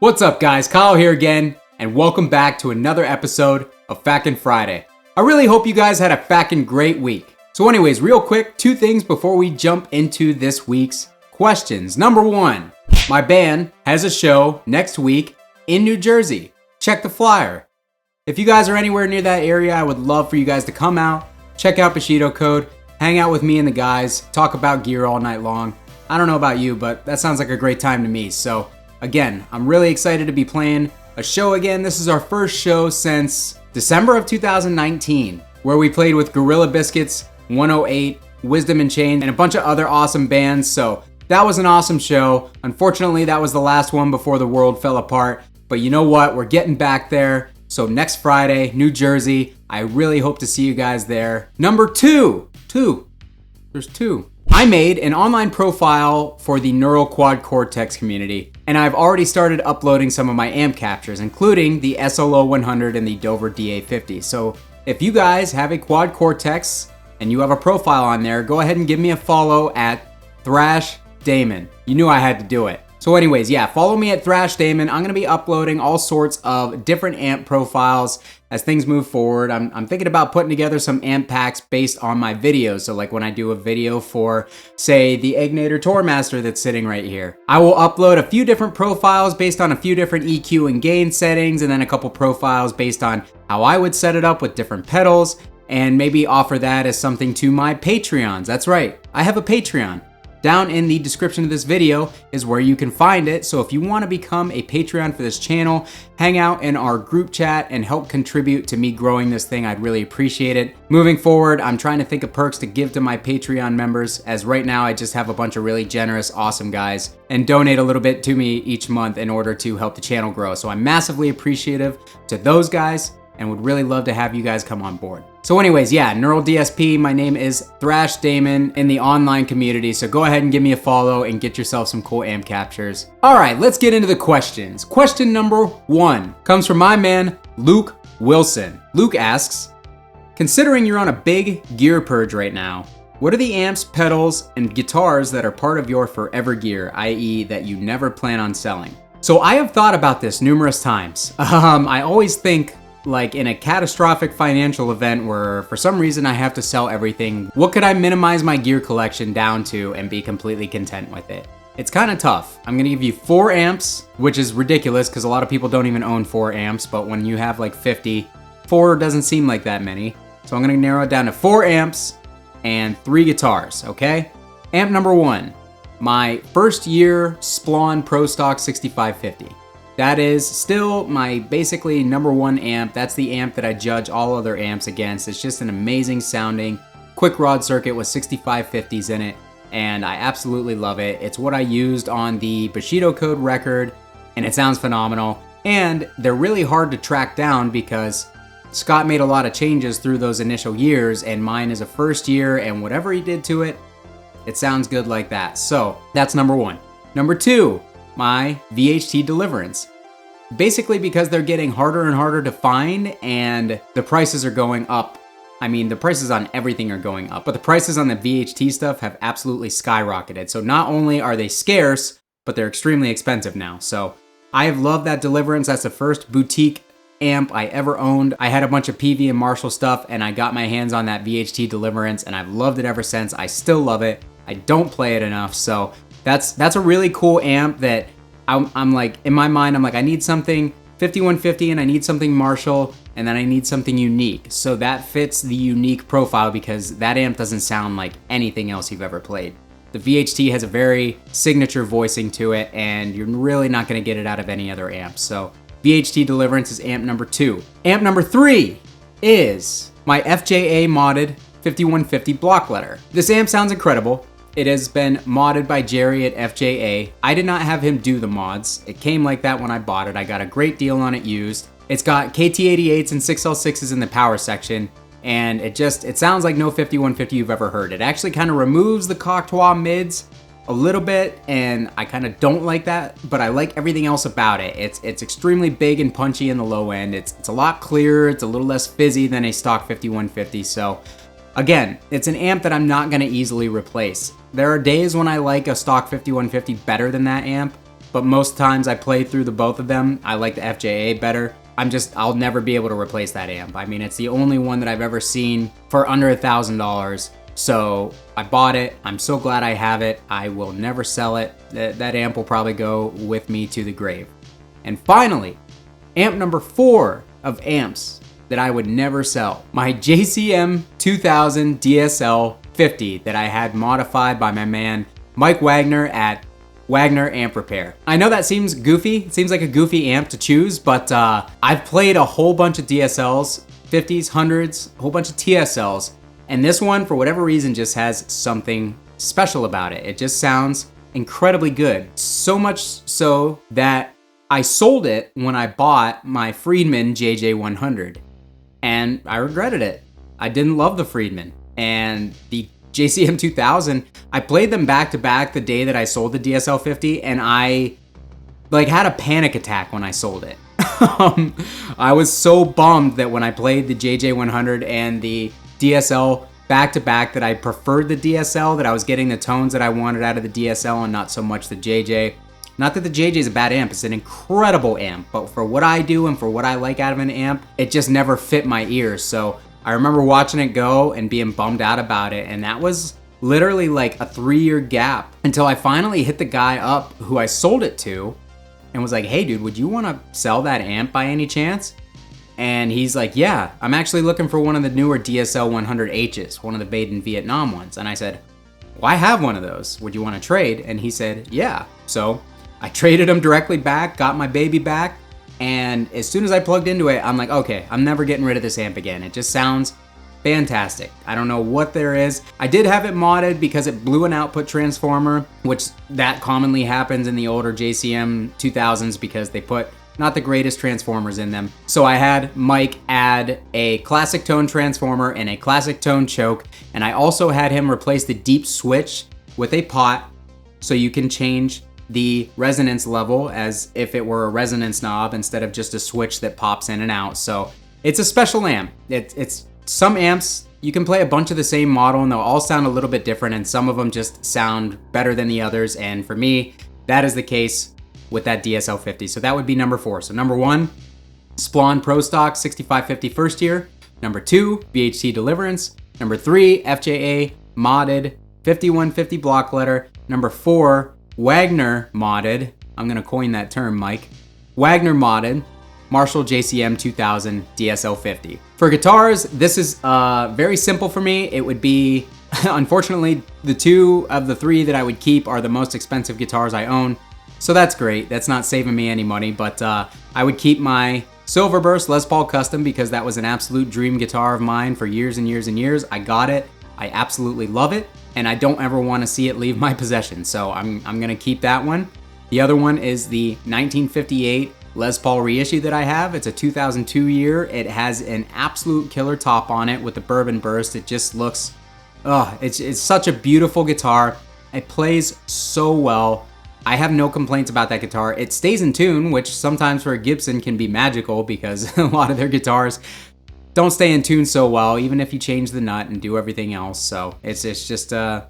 What's up guys, Kyle here again, and welcome back to another episode of FAQ'N Friday. I really hope you guys had a FAQ'N great week. So anyways, real quick, two things before we jump into this week's questions. Number one, my band has a show next week in New Jersey. Check the flyer. If you guys are anywhere near that area, I would love for you guys to come out, check out Bushido Code, hang out with me and the guys, talk about gear all night long. I don't know about you, but that sounds like a great time to me. So again, I'm really excited to be playing a show again. This is our first show since December of 2019, where we played with Gorilla Biscuits, 108, Wisdom and Chain, and a bunch of other awesome bands. So that was an awesome show. Unfortunately, that was the last one before the world fell apart. But you know what? We're getting back there. So next Friday, New Jersey. I really hope to see you guys there. Number two. There's two. I made an online profile for the Neural Quad Cortex community, and I've already started uploading some of my amp captures, including the SLO 100 and the Dover DA50. So if you guys have a Quad Cortex and you have a profile on there, go ahead and give me a follow at Thrash Damon. You knew I had to do it. So anyways, yeah, follow me at Thrash Damon. I'm gonna be uploading all sorts of different amp profiles as things move forward. I'm thinking about putting together some amp packs based on my videos. So like when I do a video for, say, the Ignator Tourmaster that's sitting right here, I will upload a few different profiles based on a few different EQ and gain settings, and then a couple profiles based on how I would set it up with different pedals, and maybe offer that as something to my Patreons. That's right, I have a Patreon. Down in the description of this video is where you can find it. So if you want to become a Patreon for this channel, hang out in our group chat and help contribute to me growing this thing, I'd really appreciate it. Moving forward, I'm trying to think of perks to give to my Patreon members, as right now I just have a bunch of really generous, awesome guys and donate a little bit to me each month in order to help the channel grow. So I'm massively appreciative to those guys and would really love to have you guys come on board. So anyways, yeah, Neural DSP, my name is Thrash Damon in the online community, so go ahead and give me a follow and get yourself some cool amp captures. All right, let's get into the questions. Question number one comes from my man, Luke Wilson. Luke asks, considering you're on a big gear purge right now, what are the amps, pedals, and guitars that are part of your forever gear, i.e. that you never plan on selling? So I have thought about this numerous times. I always think, like in a catastrophic financial event where for some reason I have to sell everything, what could I minimize my gear collection down to and be completely content with it? It's kind of tough. I'm gonna give you 4 amps, which is ridiculous because a lot of people don't even own 4 amps, but when you have like 50, 4 doesn't seem like that many. So I'm gonna narrow it down to 4 amps and 3 guitars, okay? Amp number 1, my first year Splawn Pro Stock 6550. That is still my basically number 1 amp. That's the amp that I judge all other amps against. It's just an amazing sounding quick rod circuit with 6550s in it, and I absolutely love it. It's what I used on the Bushido Code record, and it sounds phenomenal. And they're really hard to track down because Scott made a lot of changes through those initial years, and mine is a first year, and whatever he did to it, it sounds good like that. So that's number 1. Number 2, my VHT Deliverance. Basically because they're getting harder and harder to find and the prices are going up. I mean, the prices on everything are going up, but the prices on the VHT stuff have absolutely skyrocketed. So not only are they scarce, but they're extremely expensive now. So I have loved that Deliverance. That's the first boutique amp I ever owned. I had a bunch of PV and Marshall stuff and I got my hands on that VHT Deliverance and I've loved it ever since. I still love it. I don't play it enough. So that's a really cool amp that I'm like, in my mind, I'm like, I need something 5150 and I need something Marshall and then I need something unique. So that fits the unique profile because that amp doesn't sound like anything else you've ever played. The VHT has a very signature voicing to it and you're really not gonna get it out of any other amp. So VHT Deliverance is amp number 2. Amp number 3 is my FJA modded 5150 block letter. This amp sounds incredible. It has been modded by Jerry at FJA. I did not have him do the mods. It came like that when I bought it. I got a great deal on it used. It's got KT88s and 6L6s in the power section, and it sounds like no 5150 you've ever heard. It actually kind of removes the Cocteau mids a little bit, and I kind of don't like that, but I like everything else about it. It's extremely big and punchy in the low end. It's a lot clearer. It's a little less fizzy than a stock 5150, so again, it's an amp that I'm not gonna easily replace. There are days when I like a stock 5150 better than that amp, but most times I play through the both of them. I like the FJA better. I'll never be able to replace that amp. I mean, it's the only one that I've ever seen for under $1,000. So I bought it. I'm so glad I have it. I will never sell it. That amp will probably go with me to the grave. And finally, amp number 4 of amps that I would never sell. My JCM 2000 DSL 50 that I had modified by my man Mike Wagner at Wagner Amp Repair. I know that seems goofy. It seems like a goofy amp to choose, but I've played a whole bunch of DSLs, 50s, 100s, a whole bunch of TSLs, and this one, for whatever reason, just has something special about it. It just sounds incredibly good. So much so that I sold it when I bought my Friedman JJ100, and I regretted it. I didn't love the Friedman, and the JCM 2000, I played them back to back the day that I sold the DSL 50, and I had a panic attack when I sold it. I was so bummed that when I played the JJ100 and the DSL back to back that I preferred the DSL, that I was getting the tones that I wanted out of the DSL and not so much the JJ. Not that the JJ is a bad amp, it's an incredible amp, but for what I do and for what I like out of an amp, it just never fit my ears. So I remember watching it go and being bummed out about it, and that was literally like a 3-year gap until I finally hit the guy up who I sold it to and was like, hey dude, would you want to sell that amp by any chance? And he's like, yeah, I'm actually looking for one of the newer DSL 100Hs, one of the made in Vietnam ones. And I said, well, I have one of those. Would you want to trade? And he said, yeah. So I traded him directly back, got my baby back. And as soon as I plugged into it, I'm like, okay, I'm never getting rid of this amp again. It just sounds fantastic. I don't know what there is. I did have it modded because it blew an output transformer, which that commonly happens in the older JCM 2000s because they put not the greatest transformers in them. So I had Mike add a classic tone transformer and a classic tone choke, and I also had him replace the deep switch with a pot so you can change the resonance level as if it were a resonance knob instead of just a switch that pops in and out. So it's a special amp. It's some amps, you can play a bunch of the same model and they'll all sound a little bit different, and some of them just sound better than the others. And for me, that is the case with that DSL 50. So that would be number 4. So number 1, Splon Pro Stock 6550 first year. Number 2, VHT Deliverance. Number 3, FJA modded 5150 block letter. Number 4, Wagner modded. I'm gonna coin that term, Mike. Wagner modded Marshall JCM 2000 DSL 50. For guitars, this is very simple for me. It would be, unfortunately, the 2 of the 3 that I would keep are the most expensive guitars I own. So that's great. That's not saving me any money, but I would keep my Silverburst Les Paul Custom because that was an absolute dream guitar of mine for years and years and years. I got it. I absolutely love it, and I don't ever want to see it leave my possession. So I'm gonna keep that one. The other one is the 1958 Les Paul reissue that I have. It's a 2002 year. It has an absolute killer top on it with the bourbon burst. It just looks, it's such a beautiful guitar. It plays so well. I have no complaints about that guitar. It stays in tune, which sometimes for a Gibson can be magical because a lot of their guitars don't stay in tune so well, even if you change the nut and do everything else. So it's just how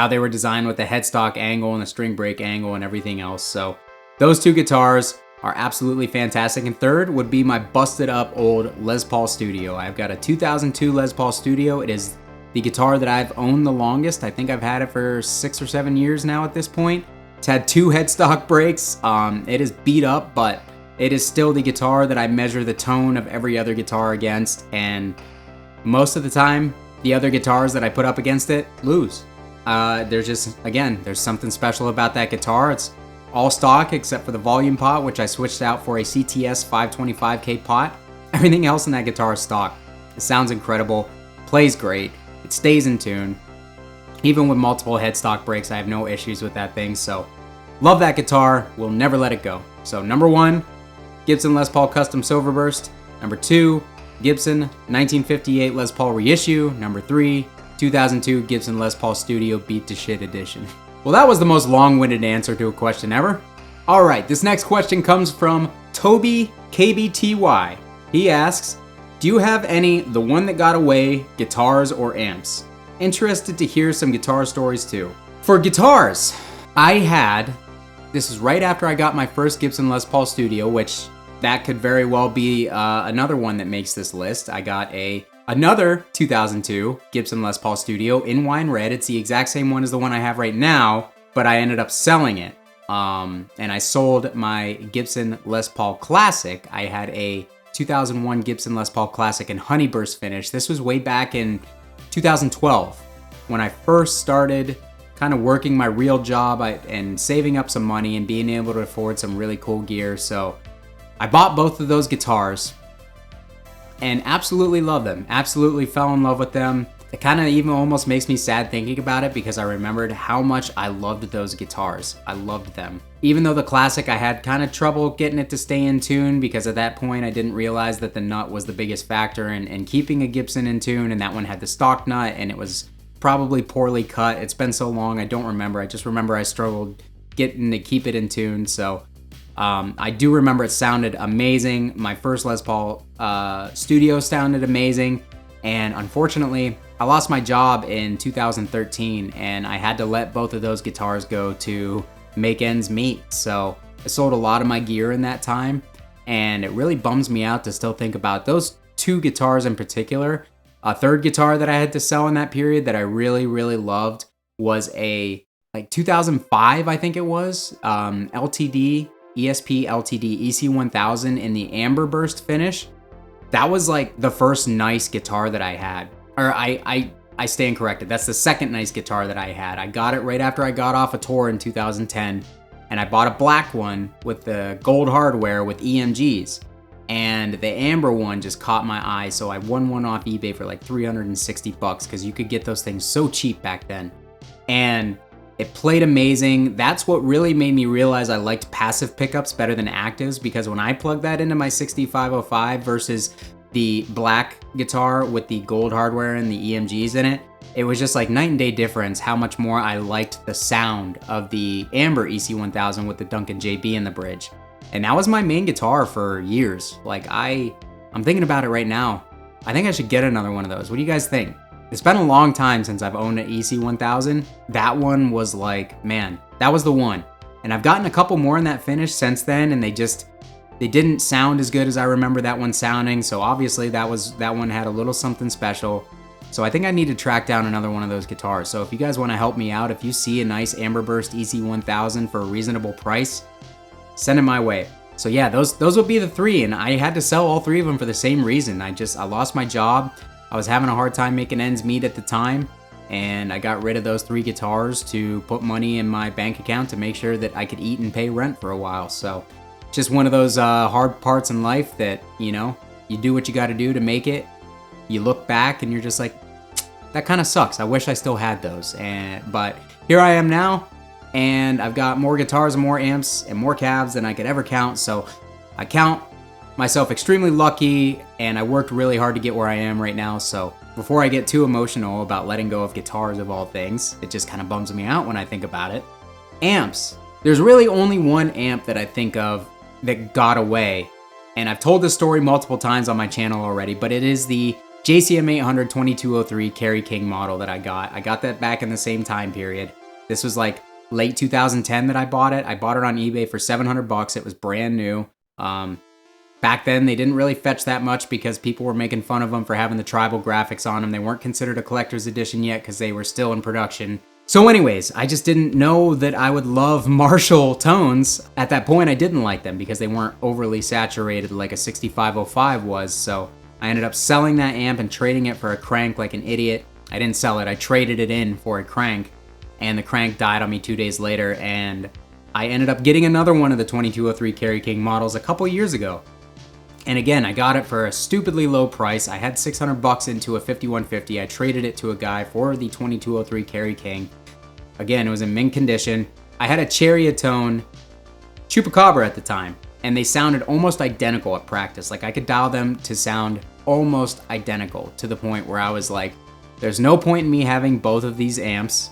they were designed with the headstock angle and the string break angle and everything else. So those 2 guitars are absolutely fantastic. And third would be my busted up old Les Paul Studio. I've got a 2002 Les Paul Studio. It is the guitar that I've owned the longest. I think I've had it for 6 or 7 years now at this point. It's had 2 headstock breaks. It is beat up, but it is still the guitar that I measure the tone of every other guitar against. And most of the time, the other guitars that I put up against it lose. There's something special about that guitar. It's all stock except for the volume pot, which I switched out for a CTS 525K pot. Everything else in that guitar is stock. It sounds incredible, plays great. It stays in tune. Even with multiple headstock breaks, I have no issues with that thing. So, love that guitar. Will never let it go. So, number 1, Gibson Les Paul Custom Silverburst. Number 2, Gibson 1958 Les Paul Reissue. Number 3, 2002 Gibson Les Paul Studio Beat to Shit Edition. Well, that was the most long-winded answer to a question ever. All right, this next question comes from Toby KBTY. He asks, do you have any The One That Got Away guitars or amps? Interested to hear some guitar stories too. For guitars, I had This is right after I got my first Gibson Les Paul Studio, which that could very well be another one that makes this list. I got another 2002 Gibson Les Paul Studio in wine red. It's the exact same one as the one I have right now, but I ended up selling it. And I sold my Gibson Les Paul Classic. I had a 2001 Gibson Les Paul Classic in Honeyburst finish. This was way back in 2012 when I first started kind of working my real job and saving up some money and being able to afford some really cool gear. So I bought both of those guitars and absolutely love them. Absolutely fell in love with them. It kind of even almost makes me sad thinking about it because I remembered how much I loved those guitars. I loved them. Even though the Classic, I had kind of trouble getting it to stay in tune because at that point I didn't realize that the nut was the biggest factor in keeping a Gibson in tune, and that one had the stock nut and it was probably poorly cut. It's been so long, I don't remember. I just remember I struggled getting to keep it in tune. So I do remember it sounded amazing. My first Les Paul Studio sounded amazing. And unfortunately, I lost my job in 2013 and I had to let both of those guitars go to make ends meet. So I sold a lot of my gear in that time, and it really bums me out to still think about those two guitars in particular. A third guitar that I had to sell in that period that I really, really loved was a 2005, I think it was, LTD, ESP LTD EC1000 in the Amber Burst finish. That was like the first nice guitar that I had. Or I stand corrected. That's the second nice guitar that I had. I got it right after I got off a tour in 2010, and I bought a black one with the gold hardware with EMGs. And the amber one just caught my eye, so I won one off eBay for like 360 bucks because you could get those things so cheap back then. And it played amazing. That's what really made me realize I liked passive pickups better than actives, because when I plugged that into my 6505 versus the black guitar with the gold hardware and the EMGs in it, it was just like night and day difference how much more I liked the sound of the Amber EC1000 with the Duncan JB in the bridge. And that was my main guitar for years. Like I'm thinking about it right now. I think I should get another one of those. What do you guys think? It's been a long time since I've owned an EC1000. That one was like, man, that was the one. And I've gotten a couple more in that finish since then, and they didn't sound as good as I remember that one sounding. So obviously that one had a little something special. So I think I need to track down another one of those guitars. So if you guys want to help me out, if you see a nice Amber Burst EC1000 for a reasonable price, send it my way. So yeah, those would be the three, and I had to sell all three of them for the same reason. I lost my job. I was having a hard time making ends meet at the time, and I got rid of those three guitars to put money in my bank account to make sure that I could eat and pay rent for a while. So just one of those hard parts in life that, you know, you do what you got to do to make it. You look back and you're just like, that kind of sucks. I wish I still had those. But here I am now, and I've got more guitars and more amps and more cabs than I could ever count. So I count myself extremely lucky, and I worked really hard to get where I am right now. So before I get too emotional about letting go of guitars of all things, it just kind of bums me out when I think about it. Amps. There's really only one amp that I think of that got away, and I've told this story multiple times on my channel already, but it is the JCM 800 2203 Kerry King model that I got. I got that back in the same time period. This was like late 2010 that I bought it. I bought it on eBay for 700 bucks. It was brand new. Back then, they didn't really fetch that much because people were making fun of them for having the tribal graphics on them. They weren't considered a collector's edition yet because they were still in production. So anyways, I just didn't know that I would love Marshall tones. At that point, I didn't like them because they weren't overly saturated like a 6505 was. So I ended up selling that amp and trading it for a crank like an idiot. I didn't sell it, I traded it in for a crank, and the crank died on me 2 days later, and I ended up getting another one of the 2203 Kerry King models a couple years ago. And again, I got it for a stupidly low price. I had 600 bucks into a 5150. I traded it to a guy for the 2203 Kerry King. Again, it was in mint condition. I had a Cherryatone Chupacabra at the time, and they sounded almost identical at practice. Like I could dial them to sound almost identical to the point where I was like, there's no point in me having both of these amps,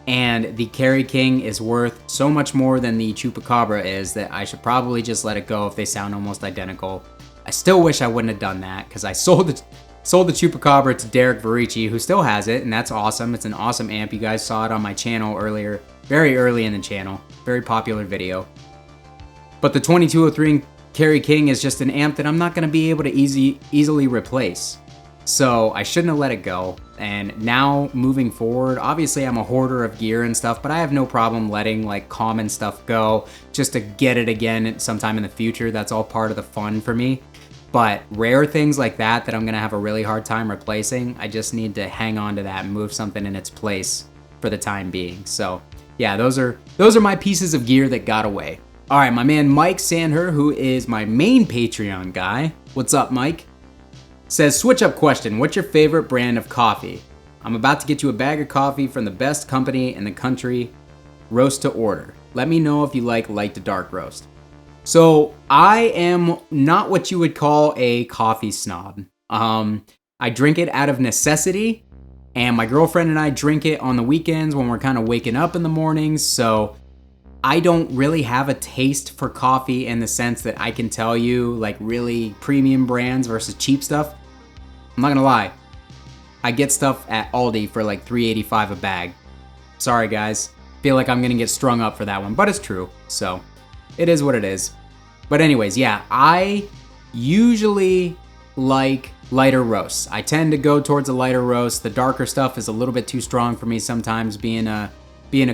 and the Kerry King is worth so much more than the Chupacabra is that I should probably just let it go if they sound almost identical. I still wish I wouldn't have done that because I sold the Chupacabra to Derrick Voricci, who still has it, and that's awesome. It's an awesome amp. You guys saw it on my channel earlier, very early in the channel. very popular video. But the 2203 and Carry King is just an amp that I'm not going to be able to easily replace. So I shouldn't have let it go. And now moving forward, obviously I'm a hoarder of gear and stuff, but I have no problem letting like common stuff go just to get it again sometime in the future. That's all part of the fun for me. But rare things like that I'm going to have a really hard time replacing, I just need to hang on to that and move something in its place for the time being. So yeah, those are my pieces of gear that got away. All right, my man Mike Sandher, who is my main Patreon guy. What's up, Mike? Says, switch up question. What's your favorite brand of coffee? I'm about to get you a bag of coffee from the best company in the country, roast to order. Let me know if you like light to dark roast. So I am not what you would call a coffee snob. I drink it out of necessity, and my girlfriend and I drink it on the weekends when we're kind of waking up in the mornings. So I don't really have a taste for coffee in the sense that I can tell you like really premium brands versus cheap stuff. I'm not gonna lie. I get stuff at Aldi for like $3.85 a bag. Sorry guys. Feel like I'm gonna get strung up for that one, but it's true. So it is what it is. But anyways, yeah, I usually like lighter roasts. I tend to go towards a lighter roast. The darker stuff is a little bit too strong for me sometimes, being a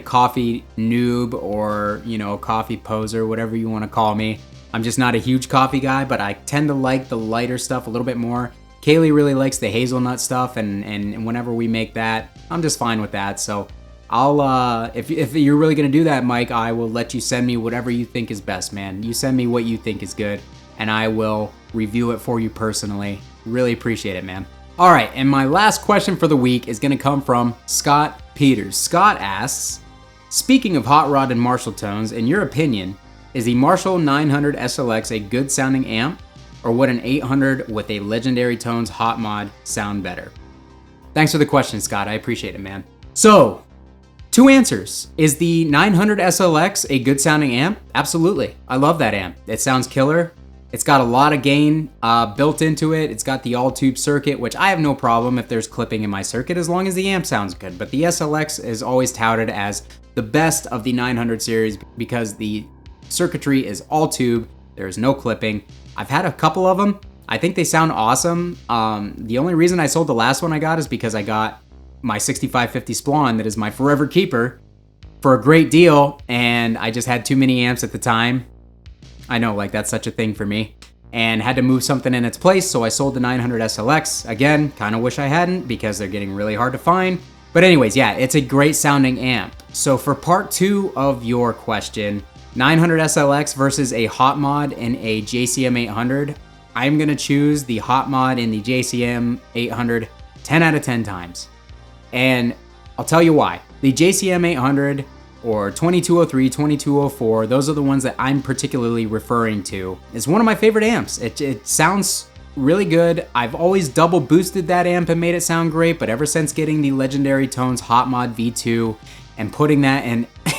coffee noob or, you know, a coffee poser, whatever you want to call me. I'm just not a huge coffee guy, but I tend to like the lighter stuff a little bit more. Kaylee really likes the hazelnut stuff, and whenever we make that, I'm just fine with that. So I'll, if you're really going to do that, Mike, I will let you send me whatever you think is best, man. You send me what you think is good, and I will review it for you personally. Really appreciate it, man. All right, and my last question for the week is going to come from Scott Peters. Scott asks, speaking of hot rod and Marshall tones, in your opinion, is the Marshall 900 SLX a good sounding amp, or would an 800 with a Legendary Tones hot mod sound better? Thanks for the question, Scott. I appreciate it, man. So, two answers. Is the 900 SLX a good sounding amp? Absolutely. I love that amp. It sounds killer. It's got a lot of gain built into it. It's got the all-tube circuit, which I have no problem if there's clipping in my circuit as long as the amp sounds good. But the SLX is always touted as the best of the 900 series because the circuitry is all-tube. There is no clipping. I've had a couple of them. I think they sound awesome. The only reason I sold the last one I got is because I got my 6550 Splon that is my forever keeper for a great deal, and I just had too many amps at the time. I know, like, that's such a thing for me. And had to move something in its place, so I sold the 900 SLX. Again, kind of wish I hadn't because they're getting really hard to find. But anyways, yeah, it's a great sounding amp. So for part two of your question, 900 SLX versus a hot mod in a JCM 800, I'm going to choose the hot mod in the JCM 800 10 out of 10 times. And I'll tell you why. The JCM 800 or 2203, 2204, those are the ones that I'm particularly referring to. It's one of my favorite amps. It sounds really good. I've always double boosted that amp and made it sound great, but ever since getting the Legendary Tones Hot Mod V2 and putting that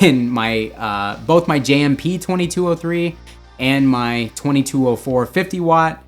in my both my JMP 2203 and my 2204 50 watt,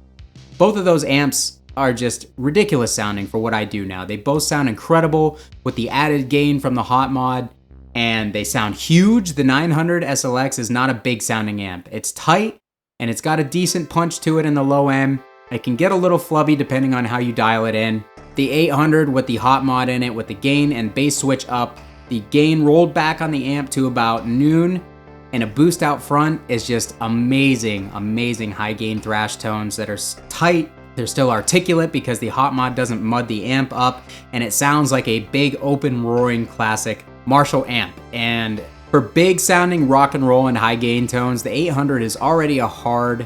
both of those amps are just ridiculous sounding for what I do now. They both sound incredible with the added gain from the hot mod, and they sound huge. The 900 SLX is not a big sounding amp. It's tight, and it's got a decent punch to it in the low end. It can get a little flubby depending on how you dial it in. The 800 with the hot mod in it with the gain and bass switch up, the gain rolled back on the amp to about noon, and a boost out front is just amazing, amazing high gain thrash tones that are tight. They're still articulate because the hot mod doesn't mud the amp up, and it sounds like a big open roaring classic Marshall amp. And for big sounding rock and roll and high gain tones, the 800 is already a hard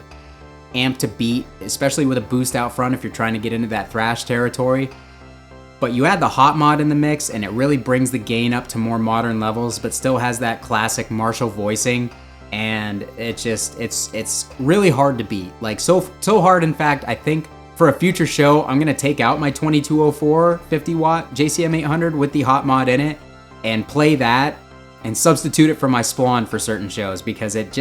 amp to beat, especially with a boost out front if you're trying to get into that thrash territory. But you add the hot mod in the mix and it really brings the gain up to more modern levels, but still has that classic Marshall voicing. And it's really hard to beat. Like so hard, in fact, I think for a future show, I'm gonna take out my 2204 50 watt JCM 800 with the hot mod in it and play that and substitute it for my Splon for certain shows because it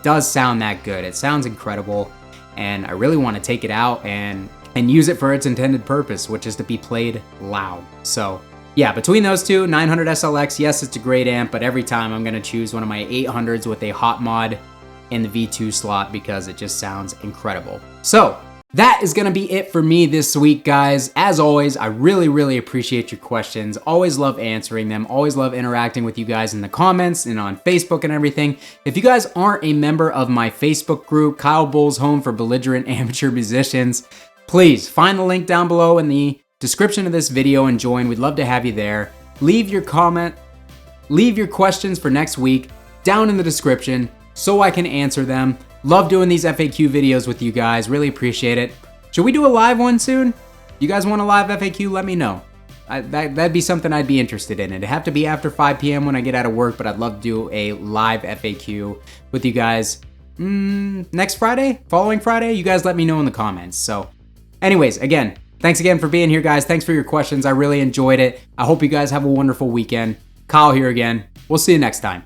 does sound that good. It sounds incredible, and I really want to take it out and use it for its intended purpose, which is to be played loud. So yeah, between those two, 900 SLX, yes, it's a great amp, but every time I'm gonna choose one of my 800s with a hot mod in the V2 slot because it just sounds incredible. So that is gonna be it for me this week, guys. As always, I really appreciate your questions. Always love answering them. Always love interacting with you guys in the comments and on Facebook and everything. If you guys aren't a member of my Facebook group, Kyle Bull's Home for Belligerent Amateur Musicians, please find the link down below in the description of this video and join. We'd love to have you there. Leave your questions for next week down in the description so I can answer them. Love doing these FAQ videos with you guys. Really appreciate it. Should we do a live one soon? You guys want a live FAQ? Let me know. That'd be something I'd be interested in. It'd have to be after 5 p.m. when I get out of work, but I'd love to do a live FAQ with you guys next Friday, following Friday. You guys let me know in the comments. So anyways, again, thanks again for being here, guys. Thanks for your questions. I really enjoyed it. I hope you guys have a wonderful weekend. Kyle here again. We'll see you next time.